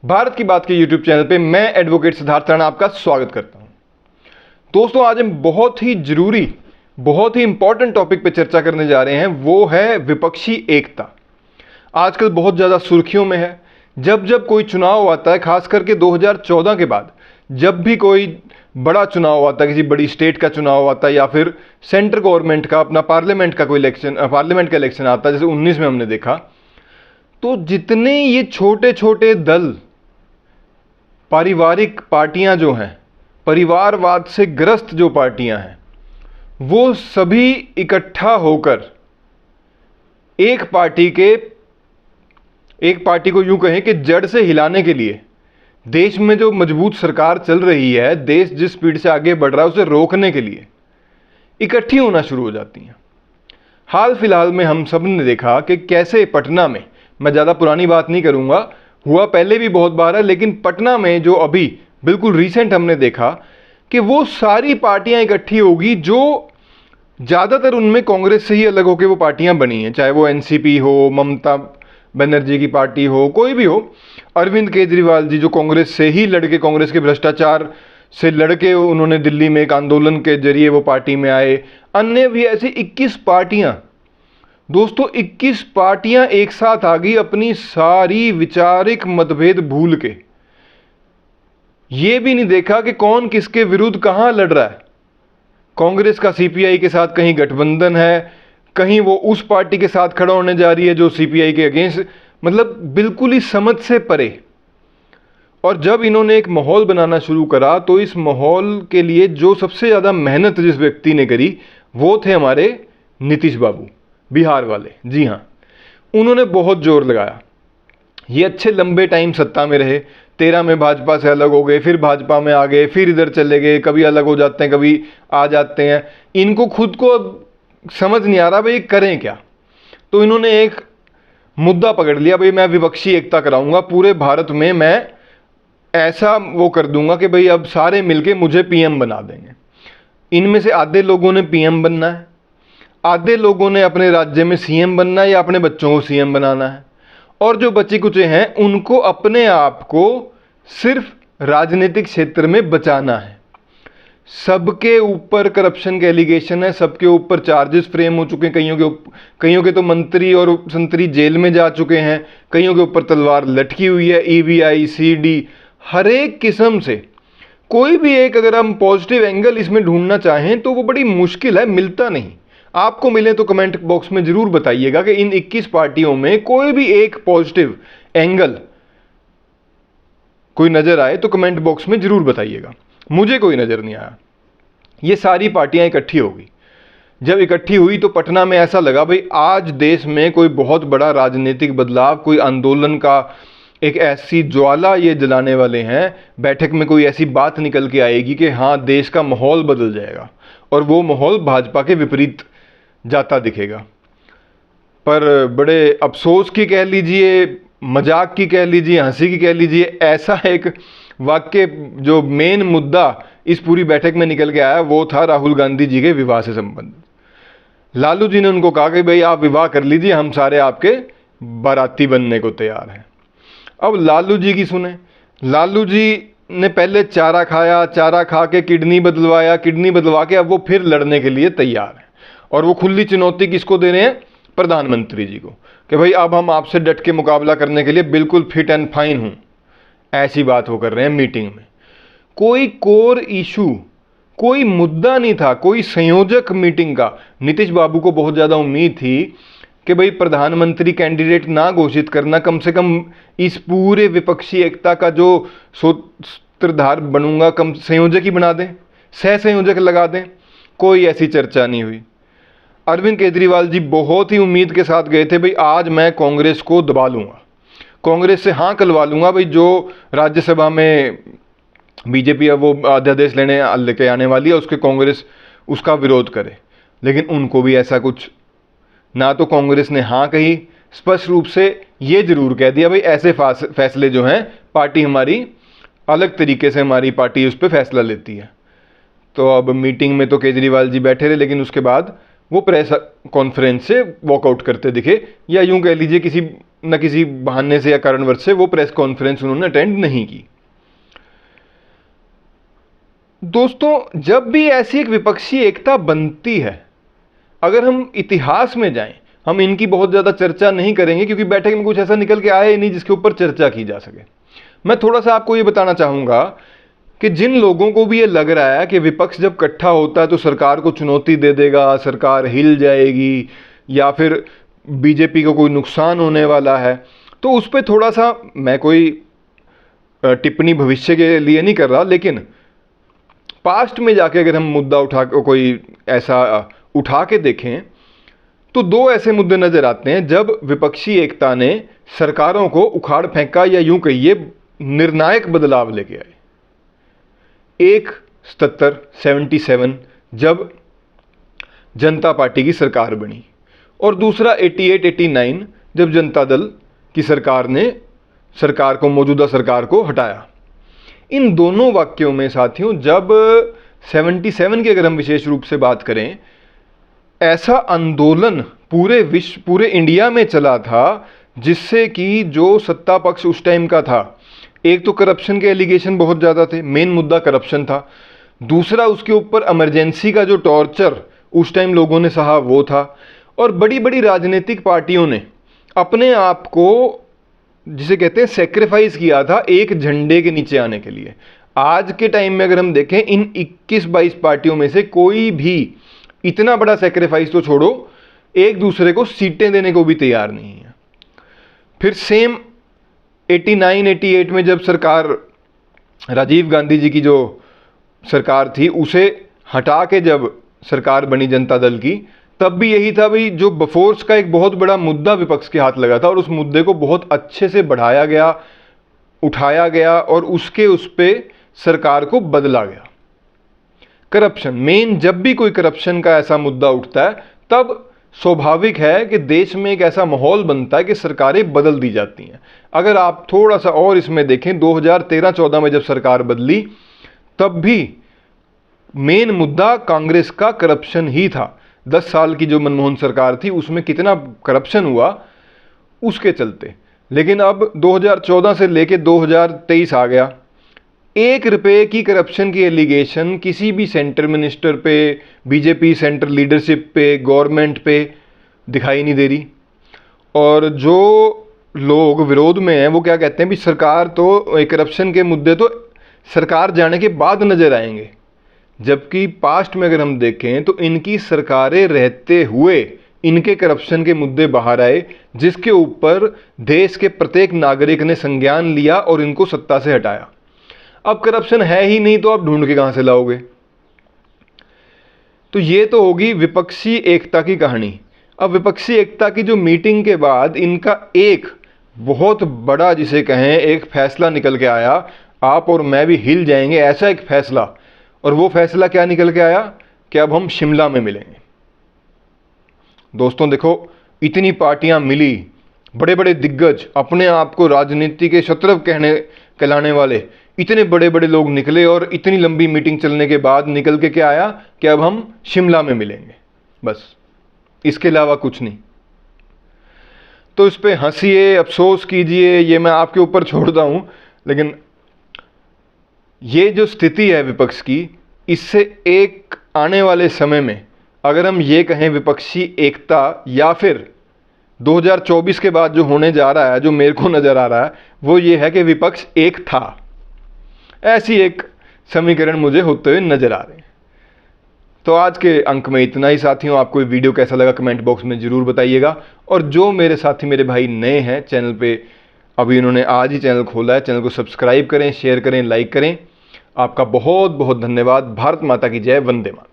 भारत की बात के यूट्यूब चैनल पे मैं एडवोकेट सिद्धार्थ राणा आपका स्वागत करता हूं। दोस्तों, आज हम बहुत ही जरूरी, बहुत ही इंपॉर्टेंट टॉपिक पे चर्चा करने जा रहे हैं। वो है विपक्षी एकता। आजकल बहुत ज़्यादा सुर्खियों में है। जब जब कोई चुनाव आता है, खास करके 2014 के बाद, जब भी कोई बड़ा चुनाव आता है, किसी बड़ी स्टेट का चुनाव आता है या फिर सेंट्रल गवर्नमेंट का, अपना पार्लियामेंट का कोई इलेक्शन, पार्लियामेंट का इलेक्शन आता है, जैसे 19 में हमने देखा, तो जितने ये छोटे छोटे दल, पारिवारिक पार्टियां जो हैं, परिवारवाद से ग्रस्त जो पार्टियां हैं, वो सभी इकट्ठा होकर एक पार्टी को यूं कहें कि जड़ से हिलाने के लिए, देश में जो मजबूत सरकार चल रही है, देश जिस स्पीड से आगे बढ़ रहा है, उसे रोकने के लिए इकट्ठी होना शुरू हो जाती हैं। हाल फिलहाल में हम सब ने देखा कि कैसे पटना में, मैं ज़्यादा पुरानी बात नहीं करूंगा, हुआ पहले भी बहुत बार है, लेकिन पटना में जो अभी बिल्कुल रिसेंट हमने देखा कि वो सारी पार्टियां इकट्ठी होगी जो ज़्यादातर उनमें कांग्रेस से ही अलग होकर वो पार्टियां बनी हैं, चाहे वो एनसीपी हो, ममता बनर्जी की पार्टी हो, कोई भी हो। अरविंद केजरीवाल जी जो कांग्रेस से ही लड़के, कांग्रेस के भ्रष्टाचार से लड़के, उन्होंने दिल्ली में एक आंदोलन के जरिए वो पार्टी में आए। अन्य भी ऐसी 21 पार्टियां, दोस्तों 21 पार्टियां एक साथ आ गई, अपनी सारी विचारिक मतभेद भूल के। ये भी नहीं देखा कि कौन किसके विरुद्ध कहां लड़ रहा है। कांग्रेस का सीपीआई के साथ कहीं गठबंधन है, कहीं वो उस पार्टी के साथ खड़ा होने जा रही है जो सीपीआई के अगेंस्ट, मतलब बिल्कुल ही समझ से परे। और जब इन्होंने एक माहौल बनाना शुरू करा, तो इस माहौल के लिए जो सबसे ज़्यादा मेहनत जिस व्यक्ति ने करी, वो थे हमारे नीतीश बाबू, बिहार वाले। जी हाँ, उन्होंने बहुत जोर लगाया। ये अच्छे लंबे टाइम सत्ता में रहे। 13 में भाजपा से अलग हो गए, फिर भाजपा में आ गए, फिर इधर चले गए, कभी अलग हो जाते हैं, कभी आ जाते हैं। इनको खुद को अब समझ नहीं आ रहा भाई करें क्या। तो इन्होंने एक मुद्दा पकड़ लिया, भाई मैं विपक्षी एकता कराऊंगा पूरे भारत में, मैं ऐसा वो कर दूंगा कि भाई अब सारे मिलके मुझे पीएम बना देंगे। इनमें से आधे लोगों ने पीएम बनना है, आधे लोगों ने अपने राज्य में सीएम बनना है या अपने बच्चों को सीएम बनाना है, और जो बचे कुचे हैं उनको अपने आप को सिर्फ राजनीतिक क्षेत्र में बचाना है। सबके ऊपर करप्शन के एलिगेशन है, सबके ऊपर चार्जेस फ्रेम हो चुके हैं, कईयों के तो मंत्री और संतरी जेल में जा चुके हैं, कईयों के ऊपर तलवार लटकी हुई है, ईवीआई, सीडी, हर एक किस्म से। कोई भी एक अगर हम पॉजिटिव एंगल इसमें ढूंढना चाहें तो वो बड़ी मुश्किल है, मिलता नहीं। आपको मिले तो कमेंट बॉक्स में जरूर बताइएगा कि इन 21 पार्टियों में कोई भी एक पॉजिटिव एंगल कोई नजर आए तो कमेंट बॉक्स में जरूर बताइएगा। मुझे कोई नजर नहीं आया। ये सारी पार्टियां इकट्ठी होगी। जब इकट्ठी हुई तो पटना में ऐसा लगा भाई आज देश में कोई बहुत बड़ा राजनीतिक बदलाव, कोई आंदोलन का एक ऐसी ज्वाला ये जलाने वाले हैं। बैठक में कोई ऐसी बात निकल के आएगी कि हाँ देश का माहौल बदल जाएगा, और वो माहौल भाजपा के विपरीत जाता दिखेगा। पर बड़े अफसोस की कह लीजिए, मजाक की कह लीजिए, हंसी की कह लीजिए, ऐसा एक वाक्य जो मेन मुद्दा इस पूरी बैठक में निकल के आया वो था राहुल गांधी जी के विवाह से संबंधित। लालू जी ने उनको कहा कि भाई आप विवाह कर लीजिए, हम सारे आपके बाराती बनने को तैयार हैं। अब लालू जी की सुने। लालू जी ने पहले चारा खाया, चारा खा के किडनी बदलवाया, किडनी बदलवा के अब वो फिर लड़ने के लिए तैयार है। और वो खुली चुनौती किसको दे रहे हैं? प्रधानमंत्री जी को, कि भाई अब हम आपसे डट के मुकाबला करने के लिए बिल्कुल फिट एंड फाइन हूं। ऐसी बात वो कर रहे हैं मीटिंग में। कोई कोर इशू, कोई मुद्दा नहीं था, कोई संयोजक मीटिंग का। नीतीश बाबू को बहुत ज़्यादा उम्मीद थी कि भाई प्रधानमंत्री कैंडिडेट ना घोषित करना, कम से कम इस पूरे विपक्षी एकता का जो सूत्रधार बनूंगा, कम संयोजक ही बना दें, सह संयोजक लगा दें। कोई ऐसी चर्चा नहीं हुई। अरविंद केजरीवाल जी बहुत ही उम्मीद के साथ गए थे, भाई आज मैं कांग्रेस को दबा लूंगा, कांग्रेस से हाँ कलवा लूंगा, भाई जो राज्यसभा में बीजेपी अब वो अध्यादेश लेके आने वाली है, उसके कांग्रेस उसका विरोध करे। लेकिन उनको भी ऐसा कुछ, ना तो कांग्रेस ने हाँ कही, स्पष्ट रूप से ये जरूर कह दिया भाई ऐसे फैसले जो हैं पार्टी हमारी अलग तरीके से, हमारी पार्टी उस पर फैसला लेती है। तो अब मीटिंग में तो केजरीवाल जी बैठे रहे, लेकिन उसके बाद वो प्रेस कॉन्फ्रेंस से वॉकआउट करते दिखे, या यूं कह लीजिए किसी न किसी बहाने से या कारणवश से वो प्रेस कॉन्फ्रेंस उन्होंने अटेंड नहीं की। दोस्तों, जब भी ऐसी एक विपक्षी एकता बनती है, अगर हम इतिहास में जाएं, हम इनकी बहुत ज़्यादा चर्चा नहीं करेंगे क्योंकि बैठक में कुछ ऐसा निकल के आया ही नहीं जिसके ऊपर चर्चा की जा सके। मैं थोड़ा सा आपको ये बताना चाहूँगा कि जिन लोगों को भी ये लग रहा है कि विपक्ष जब इकट्ठा होता है तो सरकार को चुनौती दे देगा, सरकार हिल जाएगी या फिर बीजेपी को कोई नुकसान होने वाला है, तो उस पर थोड़ा सा मैं कोई टिप्पणी भविष्य के लिए नहीं कर रहा, लेकिन पास्ट में जाके अगर हम मुद्दा कोई ऐसा उठा के देखें तो दो ऐसे मुद्दे नज़र आते हैं जब विपक्षी एकता ने सरकारों को उखाड़ फेंका या यूं कहिए निर्णायक बदलाव लेके आए। एक 77 जब जनता पार्टी की सरकार बनी और दूसरा 88-89 जब जनता दल की सरकार ने मौजूदा सरकार को हटाया। इन दोनों वाक्यों में साथियों, जब 77 की अगर हम विशेष रूप से बात करें, ऐसा आंदोलन पूरे इंडिया में चला था जिससे कि जो सत्ता पक्ष उस टाइम का था, एक तो करप्शन के एलिगेशन बहुत ज़्यादा थे, मेन मुद्दा करप्शन था, दूसरा उसके ऊपर इमरजेंसी का जो टॉर्चर उस टाइम लोगों ने सहा वो था, और बड़ी बड़ी राजनीतिक पार्टियों ने अपने आप को, जिसे कहते हैं, सेक्रीफाइस किया था एक झंडे के नीचे आने के लिए। आज के टाइम में अगर हम देखें, इन 21-22 पार्टियों में से कोई भी इतना बड़ा सेक्रीफाइस तो छोड़ो, एक दूसरे को सीटें देने को भी तैयार नहीं है। फिर सेम 89-88 में जब सरकार, राजीव गांधी जी की जो सरकार थी, उसे हटा के जब सरकार बनी जनता दल की, तब भी यही था भाई, जो बफोर्स का एक बहुत बड़ा मुद्दा विपक्ष के हाथ लगा था और उस मुद्दे को बहुत अच्छे से बढ़ाया गया, उठाया गया और उस पे सरकार को बदला गया। करप्शन मेन, जब भी कोई करप्शन का ऐसा मुद्दा उठता है तब स्वाभाविक है कि देश में एक ऐसा माहौल बनता है कि सरकारें बदल दी जाती हैं। अगर आप थोड़ा सा और इसमें देखें, 2013-14 में जब सरकार बदली तब भी मेन मुद्दा कांग्रेस का करप्शन ही था। 10 साल की जो मनमोहन सरकार थी उसमें कितना करप्शन हुआ उसके चलते। लेकिन अब 2014 से लेके 2023 आ गया, 1 रुपये की करप्शन की एलिगेशन किसी भी सेंटर मिनिस्टर पे, बीजेपी सेंटर लीडरशिप पे, गवर्नमेंट पे दिखाई नहीं दे रही। और जो लोग विरोध में हैं वो क्या कहते हैं भी, सरकार तो, करप्शन के मुद्दे तो सरकार जाने के बाद नज़र आएंगे, जबकि पास्ट में अगर हम देखें तो इनकी सरकारें रहते हुए इनके करप्शन के मुद्दे बाहर आए, जिसके ऊपर देश के प्रत्येक नागरिक ने संज्ञान लिया और इनको सत्ता से हटाया। अब करप्शन है ही नहीं तो आप ढूंढ के कहां से लाओगे? तो ये तो होगी विपक्षी एकता की कहानी। अब विपक्षी एकता की जो मीटिंग के बाद इनका एक बहुत बड़ा, जिसे कहें, एक फैसला निकल के आया, आप और मैं भी हिल जाएंगे ऐसा एक फैसला। और वो फैसला क्या निकल के आया कि अब हम शिमला में मिलेंगे। दोस्तों देखो, इतनी पार्टियां मिली, बड़े बड़े दिग्गज, अपने आप को राजनीति के शत्रव कहलाने वाले इतने बड़े बड़े लोग निकले और इतनी लंबी मीटिंग चलने के बाद निकल के क्या आया कि अब हम शिमला में मिलेंगे, बस, इसके अलावा कुछ नहीं। तो इस पे हंसिए, अफसोस कीजिए, ये मैं आपके ऊपर छोड़ता हूं, लेकिन ये जो स्थिति है विपक्ष की, इससे एक आने वाले समय में अगर हम ये कहें विपक्षी एकता, या फिर 2024 के बाद जो होने जा रहा है, जो मेरे को नज़र आ रहा है, वो ये है कि विपक्ष एक था, ऐसी एक समीकरण मुझे होते हुए नज़र आ रहे हैं। तो आज के अंक में इतना ही साथियों। आपको ये वीडियो कैसा लगा कमेंट बॉक्स में ज़रूर बताइएगा। और जो मेरे साथी, मेरे भाई नए हैं चैनल पे, अभी इन्होंने आज ही चैनल खोला है, चैनल को सब्सक्राइब करें, शेयर करें, लाइक करें। आपका बहुत बहुत धन्यवाद। भारत माता की जय। वंदे मातरम।